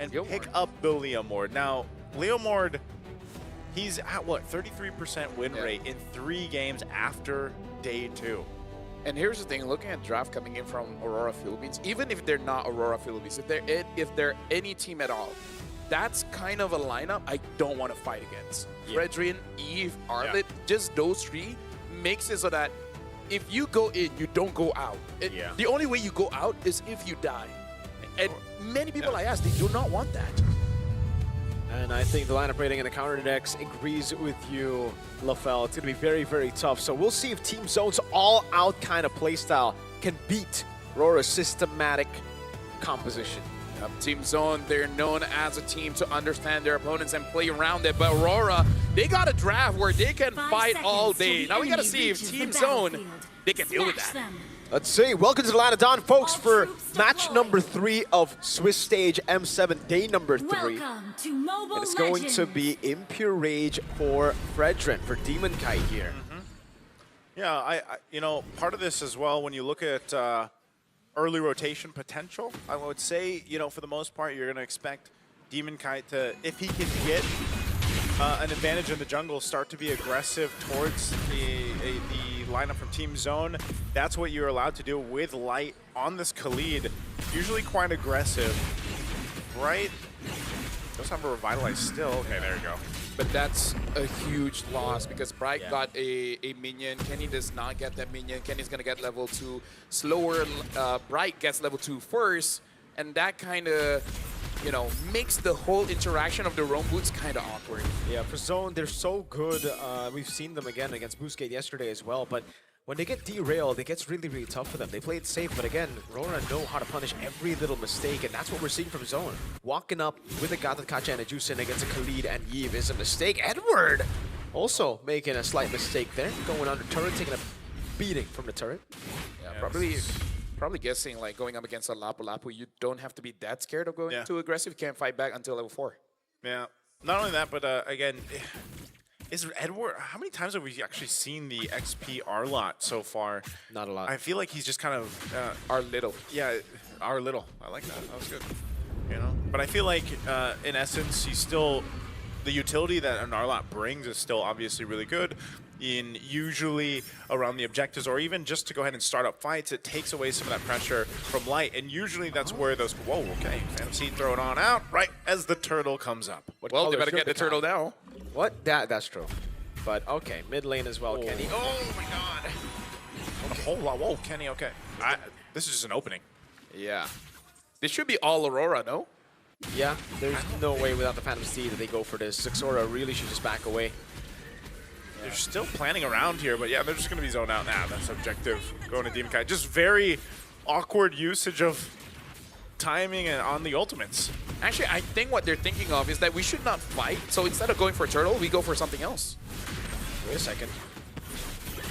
and Leomord. pick up the Leomord. Now, Leomord, he's at what, 33% win rate in 3 games after day 2. And here's the thing, looking at draft coming in from Aurora Philippines, even if they're not Aurora Philippines, if they're any team at all, that's kind of a lineup I don't want to fight against. Yeah. Fredrin, Eve, Arlit, just those 3 makes it so that if you go in, you don't go out. The only way you go out is if you die. And many people I ask, they do not want that. And I think the lineup rating and the counter decks agrees with you, LaFell. It's going to be very, very tough. So we'll see if Team Zone's all-out kind of playstyle can beat RORA's systematic composition. Team Zone, they're known as a team to understand their opponents and play around it. But Aurora, they got a draft where they can fight all day. Now we got to see if Team Zone, they can deal with that. Let's see. Welcome to the Line of Dawn, folks, for match number 3 of Swiss Stage M7, day number 3. Welcome to Mobile And it's going Legends. to be Impure Rage for Fredrin, for Demon Kite here. Yeah, I you know, part of this as well, when you look at early rotation potential, I would say, you know, for the most part, you're going to expect Demon Kite to, if he can get an advantage in the jungle, start to be aggressive towards the lineup from Team Zone. That's what you're allowed to do with Light on this Khalid. Usually quite aggressive, right? Does have a Revitalize still. Okay, there you go. But that's a huge loss because Bright got a minion. Kenny does not get that minion. Kenny's going to get level 2 slower. Bright gets level 2 first. And that kind of, you know, makes the whole interaction of the roam boots kind of awkward. Yeah, for Zone, they're so good. We've seen them again against Boostgate yesterday as well. But when they get derailed, it gets really, really tough for them. They play it safe, but again, RORA know how to punish every little mistake, and that's what we're seeing from Zone. Walking up with a Gata Kacha and a Juicin against a Khalid and Yves is a mistake. Edward also making a slight mistake there, going under turret, taking a beating from the turret. Yeah, probably guessing like going up against a Lapu Lapu, you don't have to be that scared of going too aggressive. You can't fight back until level 4. Yeah, not only that, but again, is Edward, how many times have we actually seen the XP R-Lot so far? Not a lot. I feel like he's just kind of... Our little. Yeah, our little. I like that. That was good. You know? But I feel like, in essence, he's still... The utility that an R-Lot brings is still obviously really good. In usually around the objectives, or even just to go ahead and start up fights, it takes away some of that pressure from Light. And usually that's where those... Whoa, okay. Phantom Seed throw it on out right as the turtle comes up. Well, they better get the turtle now. What? That's true. But okay, mid lane as well, Kenny. Oh my god. Okay. A whole lot. Whoa, Kenny, okay. This is just an opening. Yeah. This should be all Aurora, no? Yeah, there's no way without the Phantom Steed that they go for this. Zixora really should just back away. They're still planning around here, but yeah, they're just going to be zoned out now. That's objective. Going to Demon Kite. Just very awkward usage of timing and on the ultimates. Actually, I think what they're thinking of is that we should not fight. So instead of going for a turtle, we go for something else. Wait a second.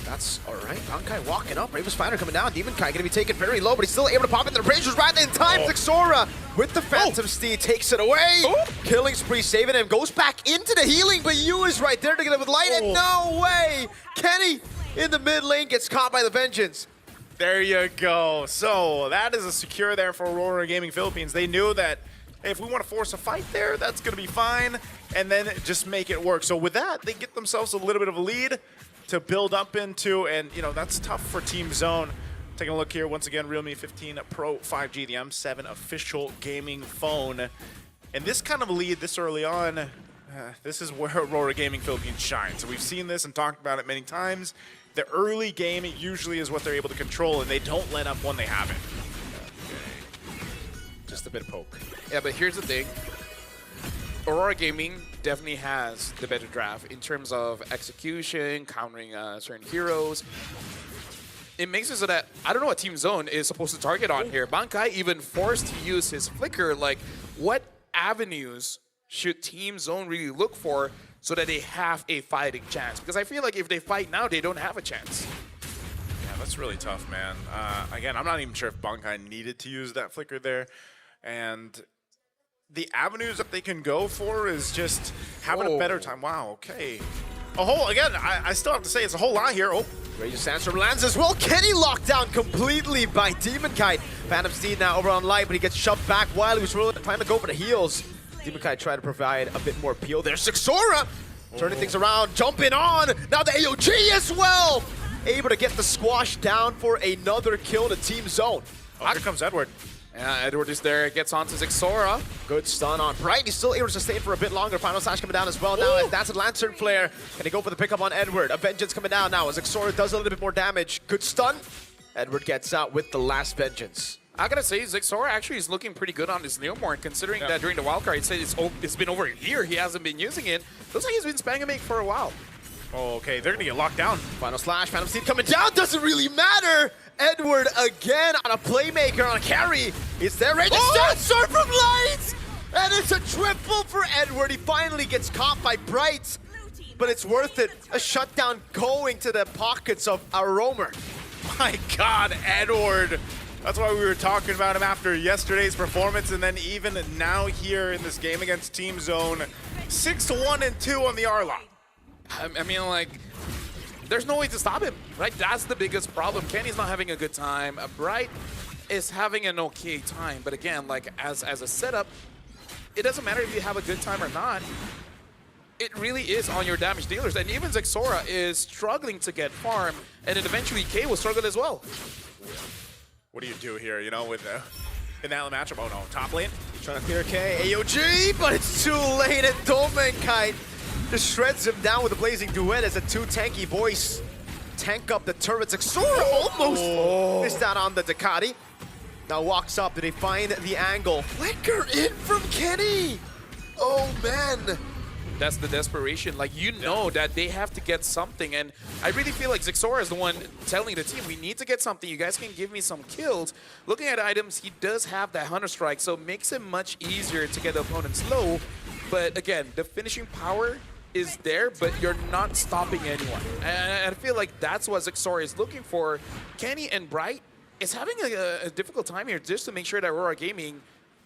That's all right. Bankai walking up. Raven Spider coming down. Demon Kai going to be taken very low, but he's still able to pop in. The Ranger's right in time. Zixora with the Phantom Steed takes it away. Killing spree, saving him. Goes back into the healing, but Yu is right there to get it with Light. And no way. Kenny in the mid lane gets caught by the Vengeance. There you go. So that is a secure there for RORA Gaming Philippines. They knew that hey, if we want to force a fight there, that's going to be fine. And then just make it work. So with that, they get themselves a little bit of a lead to build up into, and you know, that's tough for Team Zone. Taking a look here, once again, Realme 15 Pro 5G, the M7 official gaming phone. And this kind of lead this early on, this is where RORA Gaming Philippines shines. So we've seen this and talked about it many times. The early game usually is what they're able to control, and they don't let up when they have it. Just a bit of poke. Yeah, but here's the thing. Aurora Gaming definitely has the better draft in terms of execution, countering certain heroes. It makes it so that I don't know what Team Zone is supposed to target on here. Bankai even forced to use his flicker. Like, what avenues should Team Zone really look for so that they have a fighting chance? Because I feel like if they fight now, they don't have a chance. Yeah, that's really tough, man. Again, I'm not even sure if Bankai needed to use that flicker there. And the avenues that they can go for is just having a better time. Wow, okay. Again, I still have to say it's a whole lot here. Rage Sandstorm lands as well. Kenny locked down completely by Demon Kite. Phantom Steed now over on Light, but he gets shoved back while he was really trying to go for the heals. Demonkai tried to provide a bit more peel there. Sixora turning things around, jumping on. Now the AOG as well. Able to get the squash down for another kill to Team Zone. Oh, here comes Edward. Yeah, Edward is there, gets onto Zixora. Good stun on Bright. He's still able to sustain for a bit longer. Final Slash coming down as well now. That's a Lantern Flare. Can he go for the pickup on Edward? A Vengeance coming down now as Zixora does a little bit more damage. Good stun. Edward gets out with the last Vengeance. I gotta say, Zixora actually is looking pretty good on his Neomorn, considering that during the wildcard, it said it's been over a year he hasn't been using it. Looks like he's been spamming it for a while. Oh, okay, they're gonna get locked down. Final Slash, Phantom Steed coming down, doesn't really matter. Edward again on a playmaker, on a carry. It's there, ready to start from Lights! And it's a triple for Edward. He finally gets caught by Bright, but it's worth it. A shutdown going to the pockets of our roamer. My God, Edward. That's why we were talking about him after yesterday's performance, and then even now here in this game against Team Zone. 6-1-2 on the R-Lock. I mean, like, there's no way to stop him, right? That's the biggest problem. Kenny's not having a good time. Bright is having an okay time, but again, like, as a setup, it doesn't matter if you have a good time or not. It really is on your damage dealers, and even Zixora is struggling to get farm, and then eventually K will struggle as well. What do you do here, you know, with in that matchup? Oh no, top lane. Trying to clear K, AOG, but it's too late, and Domenkite just shreds him down with a blazing duet as the two tanky boys tank up the turrets. Zixora almost missed out on the Ducati. Now walks up, did he find the angle? Flicker in from Kenny! Oh man! That's the desperation. Like, you know that they have to get something, and I really feel like Zixora is the one telling the team, we need to get something. You guys can give me some kills. Looking at items, he does have that Hunter Strike, so it makes it much easier to get the opponents low. But again, the finishing power is there, but you're not stopping anyone. And I feel like that's what Zixora is looking for. Kenny and Bright is having a difficult time here just to make sure that RORA Gaming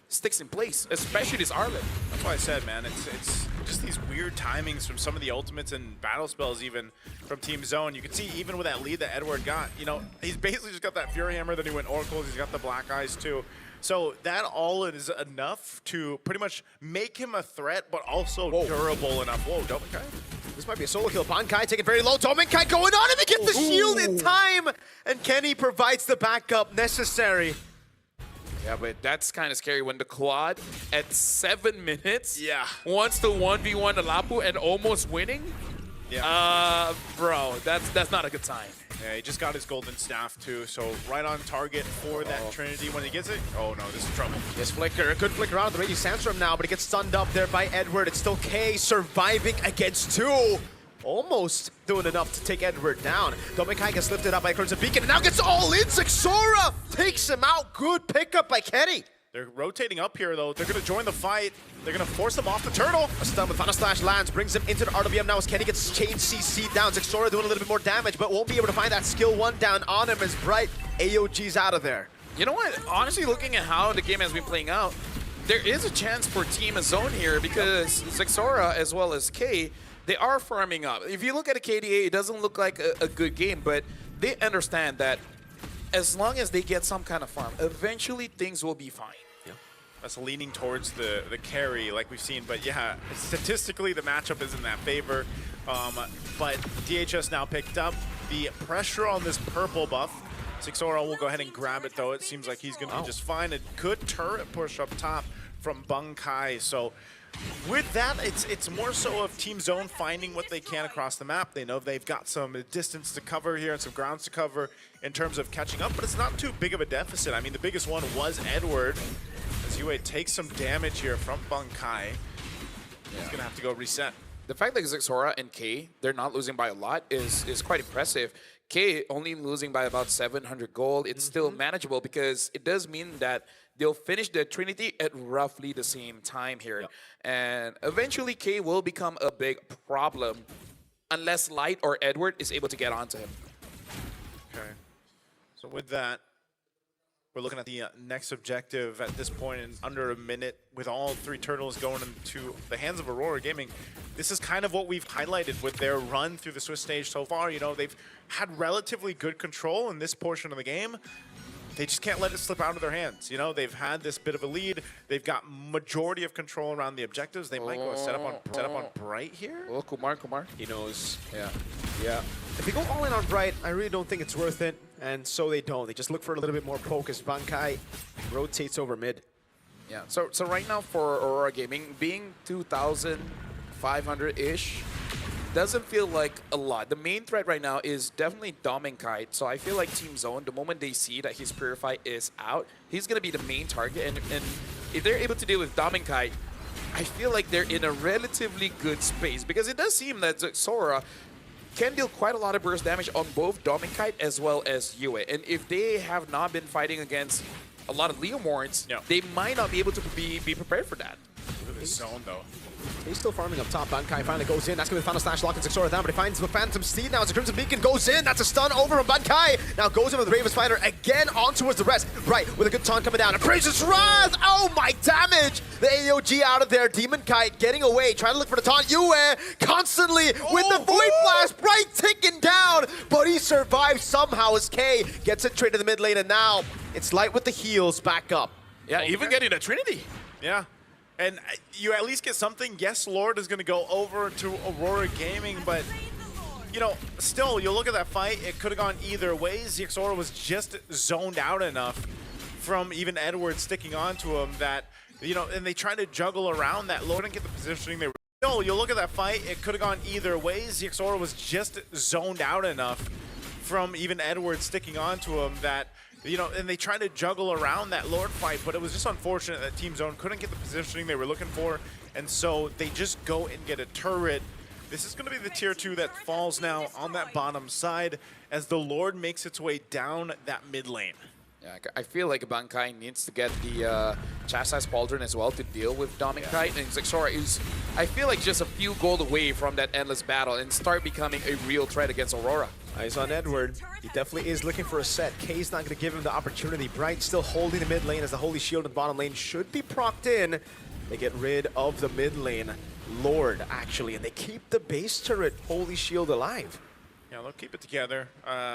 sticks in place, especially this Arlen. That's why I said, man, it's just these weird timings from some of the ultimates and battle spells even from Team Zone. You can see even with that lead that Edward got, you know, he's basically just got that Fury Hammer, then he went Oracles, he's got the Black Eyes too. So that all is enough to pretty much make him a threat, but also durable enough. Whoa, Domenkite. This might be a solo kill. Bankai taking very low. Domenkite going on and they get the shield in time. And Kenny provides the backup necessary. Yeah, but that's kind of scary when the quad at 7 minutes wants to 1v1 Alapu and almost winning. Yeah. Bro, that's not a good sign. Yeah, he just got his golden staff too, so right on target for that Trinity when he gets it. Oh no, this is trouble. Yes, Flicker, a good flicker out of the Radiant Sandstorm now, but he gets stunned up there by Edward. It's still K surviving against two. Almost doing enough to take Edward down. Domenkite gets lifted up by Crimson Beacon and now gets all in. Zixora takes him out. Good pickup by Kenny. They're rotating up here though. They're gonna join the fight. They're gonna force him off the turtle. A stun with Final Slash lands, brings him into the RWM now as Kenny gets chain CC down. Zixora doing a little bit more damage, but won't be able to find that skill 1 down on him as Bright AOG's out of there. You know what? Honestly, looking at how the game has been playing out, there is a chance for Team Zone here because Zixora as well as K, they are farming up. If you look at a KDA, it doesn't look like a good game, but they understand that as long as they get some kind of farm, eventually things will be fine. That's leaning towards the carry like we've seen, but yeah, statistically the matchup is in that favor. But DHS now picked up the pressure on this purple buff. Zixora will go ahead and grab it though. It seems like he's going to be just fine. A good turret push up top from Bankai. So with that, it's more so of Team Zone finding what they can across the map. They know they've got some distance to cover here and some grounds to cover in terms of catching up, but it's not too big of a deficit. I mean, the biggest one was Edward. As Yue takes some damage here from Bankai. He's going to have to go reset. The fact that Zixora and K, they're not losing by a lot is quite impressive. K only losing by about 700 gold. It's still manageable because it does mean that they'll finish the Trinity at roughly the same time here. And eventually K will become a big problem unless Light or Edward is able to get onto him. Okay. So with that, we're looking at the next objective at this point in under a minute with all 3 turtles going into the hands of RORA Gaming. This is kind of what we've highlighted with their run through the Swiss stage so far. You know, they've had relatively good control in this portion of the game. they just can't let it slip out of their hands. You know, they've had this bit of a lead. They've got majority of control around the objectives. They might go set up on Bright here. Oh, Kumar. He knows. Yeah. Yeah. If they go all in on Bright, I really don't think it's worth it. And so they don't. They just look for a little bit more poke as Bankai rotates over mid. Yeah. So right now for Aurora Gaming, being 2,500-ish doesn't feel like a lot. The main threat right now is definitely Dom and Kite. So I feel like Team Zone, the moment they see that his Purify is out, he's going to be the main target. And if they're able to deal with Dom and Kite, I feel like they're in a relatively good space. Because it does seem that Sora can deal quite a lot of burst damage on both Dom and Kite as well as Yue. And if they have not been fighting against a lot of Leomorns, they might not be able to be prepared for that. Look at this zone, though. He's still farming up top. Bankai finally goes in. That's going to be the final slash, locking Zixora down, but he finds the Phantom Steed now as the Crimson Beacon goes in. That's a stun over from Bankai. Now goes in with the Raven Spider again on towards the rest. Right, with a good taunt coming down. And Praise's Wrath! Oh my damage! The AOG out of there. Demon Kite getting away, trying to look for the taunt. Yue constantly with the Void Blast. Bright ticking down, but he survives somehow as K gets it straight to the mid lane. And now it's Light with the heals back up. Yeah, even getting a Trinity. Yeah. And you at least get something. Yes, Lord is going to go over to Aurora Gaming, but, you know, still, you look at that fight, it could have gone either way. Zixora was just zoned out enough from even Edward sticking onto him that, you know, and they tried to juggle around that. Lord didn't get the positioning they were. Still, you look at that fight, it could have gone either way. Zixora was just zoned out enough from even Edward sticking onto him that, you know, and they tried to juggle around that Lord fight, but it was just unfortunate that Team Zone couldn't get the positioning they were looking for, and so they just go and get a turret. This is going to be the tier 2 that falls now on that bottom side as the Lord makes its way down that mid lane. Yeah, I feel like Bankai needs to get the Chastise Pauldron as well to deal with Dom and Kite, and Zixora is, I feel like, just a few gold away from that endless battle and start becoming a real threat against Aurora. Eyes on Edward. He definitely is looking for a set. K's not going to give him the opportunity. Bright still holding the mid lane as the Holy Shield in the bottom lane should be procced in. They get rid of the mid lane Lord, actually, and they keep the base turret Holy Shield alive. Yeah, they'll keep it together.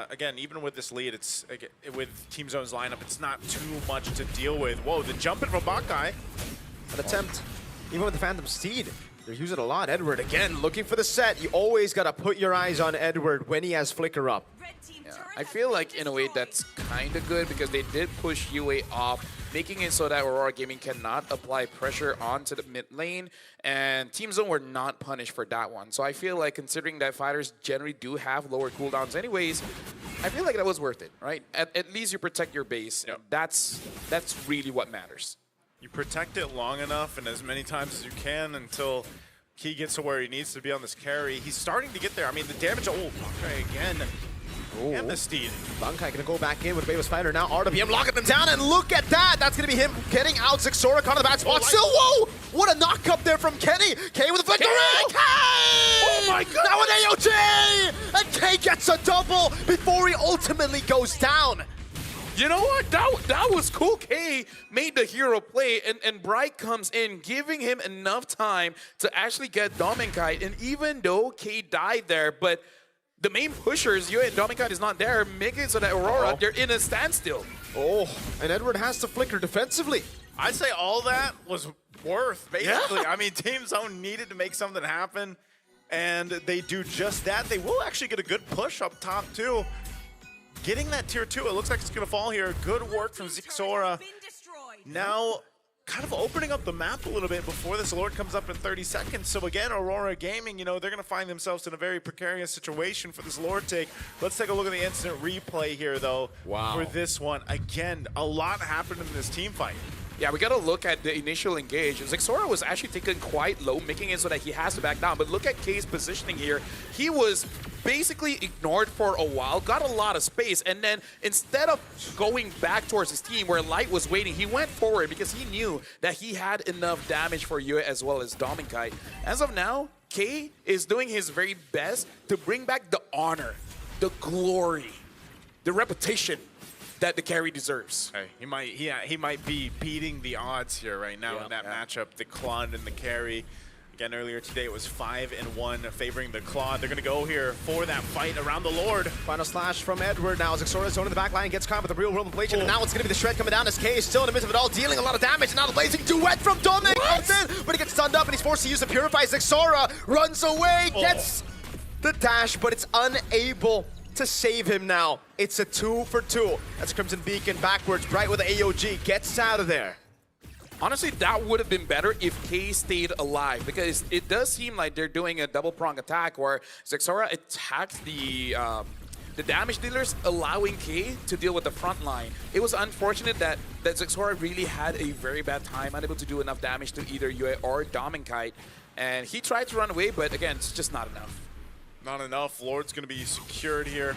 Again, even with this lead, it's with Team Zone's lineup, it's not too much to deal with. Whoa, the jump in from Bankai. An attempt, even with the Phantom Steed. They're using it a lot. Edward, again, looking for the set. You always got to put your eyes on Edward when he has Flicker up. Yeah, I feel like, in a way, that's kind of good because they did push Yue off, making it so that Aurora Gaming cannot apply pressure onto the mid lane, and Team Zone were not punished for that one. So I feel like, considering that fighters generally do have lower cooldowns anyways, I feel like that was worth it, right? At least you protect your base. Yep. That's really what matters. You protect it long enough and as many times as you can until Key gets to where he needs to be on this carry. He's starting to get there. I mean, the damage, Bankai again. Oh. And the Steed. Bankai gonna go back in with Bayless Fighter now. RWM locking them down, and look at that! That's gonna be him getting out. Zixora caught in the bad spot. Still, whoa! What a knock up there from Kenny! K with a flicker! K! Oh my god! Now an AOG! And K gets a double before he ultimately goes down. You know what? That was cool. K made the hero play, and Bright comes in, giving him enough time to actually get Dom and Kite. And even though K died there, but the main pushers, Yue and Dom and Kite, is not there, making it so that Aurora, they're in a standstill. Oh, and Edward has to flicker defensively. I'd say all that was worth, basically. Yeah. I mean, Team Zone needed to make something happen, and they do just that. They will actually get a good push up top, too. Getting that tier 2, it looks like it's going to fall here. Good work from Zixora. Now, kind of opening up the map a little bit before this Lord comes up in 30 seconds. So again, Aurora Gaming, you know, they're going to find themselves in a very precarious situation for this Lord take. Let's take a look at the instant replay here, though, for this one. Again, a lot happened in this team fight. Yeah, we got to look at the initial engage. Zixora was actually taken quite low, making it so that he has to back down. But look at K's positioning here. He was basically ignored for a while, got a lot of space, and then instead of going back towards his team where Light was waiting, he went forward because he knew that he had enough damage for Yue as well as Dom and Kite. As of now, K is doing his very best to bring back the honor, the glory, the reputation that the carry deserves. Hey, he might be beating the odds here right now in that matchup, the Klund and the carry. Again, earlier today it was 5-1 favoring the Claw. They're going to go here for that fight around the Lord. Final slash from Edward now. Zexora zone in the back line, gets caught with the real world inflation, and now it's going to be the shred coming down as K is still in the midst of it all, dealing a lot of damage, and now the blazing duet from Dominic comes in, but he gets stunned up and he's forced to use the Purify. Zexora runs away, gets the dash, but it's unable to save him now. It's a 2 for 2. That's Crimson Beacon backwards. Bright with the AOG gets out of there. Honestly, that would have been better if K stayed alive, because it does seem like they're doing a double prong attack where Zexora attacks the damage dealers, allowing K to deal with the front line. It was unfortunate that Zexora really had a very bad time, unable to do enough damage to either Yue or Dominkite, and he tried to run away, but again, it's just not enough. Not enough. Lord's going to be secured here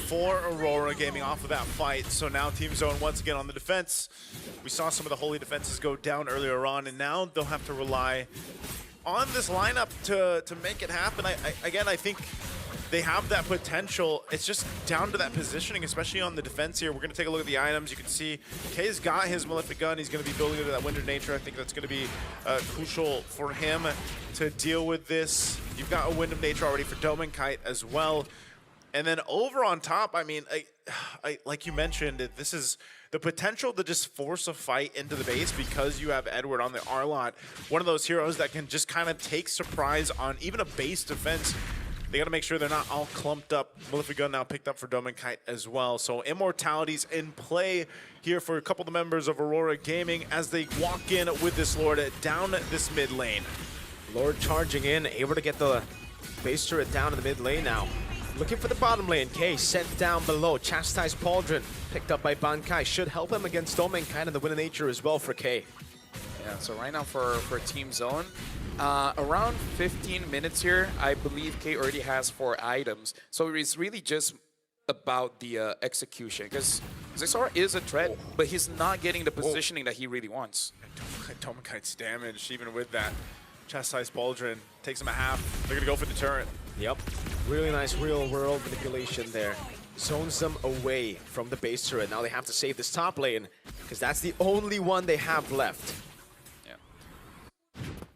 for Aurora Gaming off of that fight. So now Team Zone once again on the defense. We saw some of the holy defenses go down earlier on, and now they'll have to rely on this lineup to make it happen. I think they have that potential. It's just down to that positioning, especially on the defense here. We're going to take a look at the items. You can see Kay's got his Malefic Gun. He's going to be building into that Wind of Nature. I think that's going to be crucial for him to deal with this. You've got a Wind of Nature already for Dominkite as well. And then over on top, I mean, like you mentioned, this is the potential to just force a fight into the base because you have Edward on the R-Lot. One of those heroes that can just kind of take surprise on even a base defense. They got to make sure they're not all clumped up. Malefic Gun now picked up for Dominkite as well. So Immortality's in play here for a couple of the members of Aurora Gaming as they walk in with this Lord down this mid lane. Lord charging in, able to get the base turret down in the mid lane now. Looking for the bottom lane. K sent down below. Chastised Pauldron picked up by Bankai. Should help him against Dominkite and the Wind of Nature as well for K. Yeah, so right now for Team Zone, around 15 minutes here, I believe K already has 4 items. So it's really just about the execution, because Zexora is a threat, but he's not getting the positioning that he really wants. Dominkite's damaged even with that. Chastised Pauldron takes him a half. They're going to go for the turret. Yep. Really nice real world manipulation there. Zones them away from the base turret. Now they have to save this top lane because that's the only one they have left. Yeah.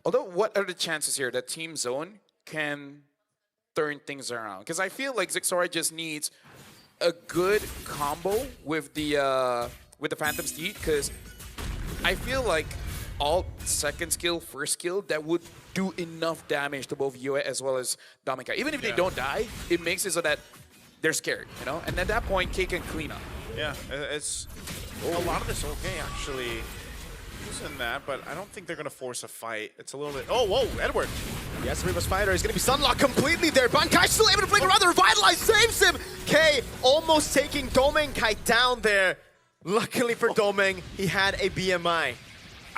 Although, what are the chances here that Team Zone can turn things around? Because I feel like Zexora just needs a good combo with the Phantom Steed, because I feel like alt, second skill, first skill, that would do enough damage to both Yue as well as Dominkite. Even if they don't die, it makes it so that they're scared, you know? And at that point, K can clean up. Yeah, it's a lot of this okay, actually, using that, but I don't think they're going to force a fight. It's a little bit... Oh, whoa, Edward. Yes, Remus Fighter is going to be sunlocked completely there. Bankai still able to fling around. The Revitalize saves him. K almost taking Dominkite down there. Luckily for Doming, he had a BMI.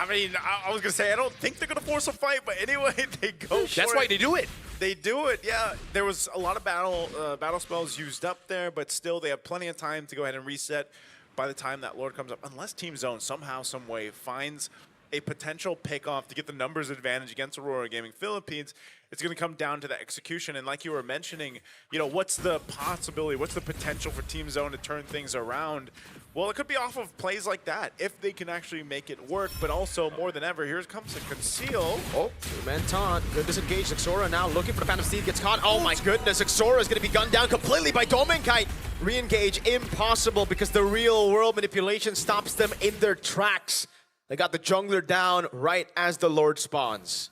I mean, I was going to say, I don't think they're going to force a fight, but anyway, they go for it. That's why they do it. They do it, yeah. There was a lot of battle spells used up there, but still they have plenty of time to go ahead and reset by the time that Lord comes up. Unless Team Zone somehow, some way finds a potential pick-off to get the numbers advantage against Aurora Gaming Philippines, it's going to come down to the execution. And like you were mentioning, you know, what's the possibility, what's the potential for Team Zone to turn things around? Well, it could be off of plays like that, if they can actually make it work. But also, more than ever, here comes the Conceal. Oh, two-man taunt. Good disengage. Zexora now looking for the Phantom Steed. Gets caught. Oh my goodness, Zexora is going to be gunned down completely by Dominkite. Re-engage impossible because the real world manipulation stops them in their tracks. They got the jungler down right as the Lord spawns.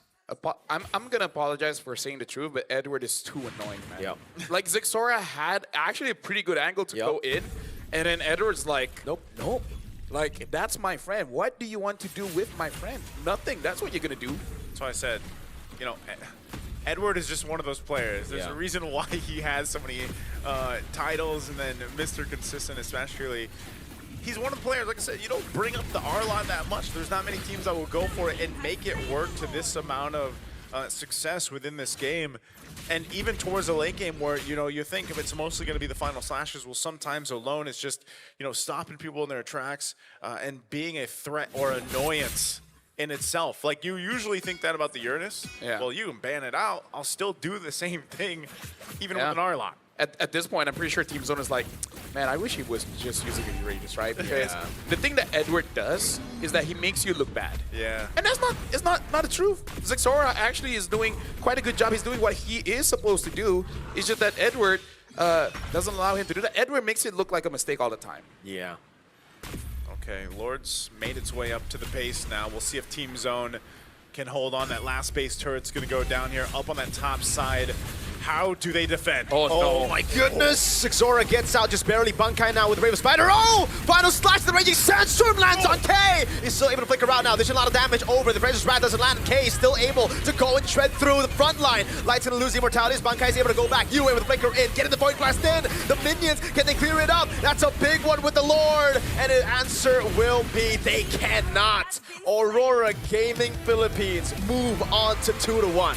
I'm going to apologize for saying the truth, but Edward is too annoying, man. Yep. Like, Zexora had actually a pretty good angle to go in, and then Edward's like, nope. Like, that's my friend. What do you want to do with my friend? Nothing. That's what you're going to do. That's why I said, you know, Edward is just one of those players. There's a reason why he has so many titles, and then Mr. Consistent especially. He's one of the players, like I said, you don't bring up the R-Lot that much. There's not many teams that will go for it and make it work to this amount of success within this game. And even towards the late game where, you know, you think if it's mostly going to be the final slashes, well, sometimes alone it's just, you know, stopping people in their tracks and being a threat or annoyance in itself. Like, you usually think that about the Uranus. Yeah. Well, you can ban it out. I'll still do the same thing even with an R-Lot. at this point, I'm pretty sure Team Zone is like, man, I wish he was just using a Uranus, right? Because the thing that Edward does is that he makes you look bad. Yeah. And that's not the truth. Zexora actually is doing quite a good job. He's doing what he is supposed to do. It's just that Edward doesn't allow him to do that. Edward makes it look like a mistake all the time. Yeah. Okay, Lords made its way up to the base now. We'll see if Team Zone can hold on. That last base turret's going to go down here, up on that top side. How do they defend? Oh, no. My goodness! Xora gets out, just barely. Bunkai now with the Raven Spider. Oh! Final slash, the Raging Sandstorm lands on K! He's still able to flicker out now. There's a lot of damage over. The Razor's Wrath doesn't land. K is still able to go and tread through the front line. Light's gonna lose the immortalities. Bunkai's able to go back. UA with the flicker in. Getting the Void Blast in. The minions, can they clear it up? That's a big one with the Lord. And the answer will be they cannot. Aurora Gaming Philippines move on to 2-1.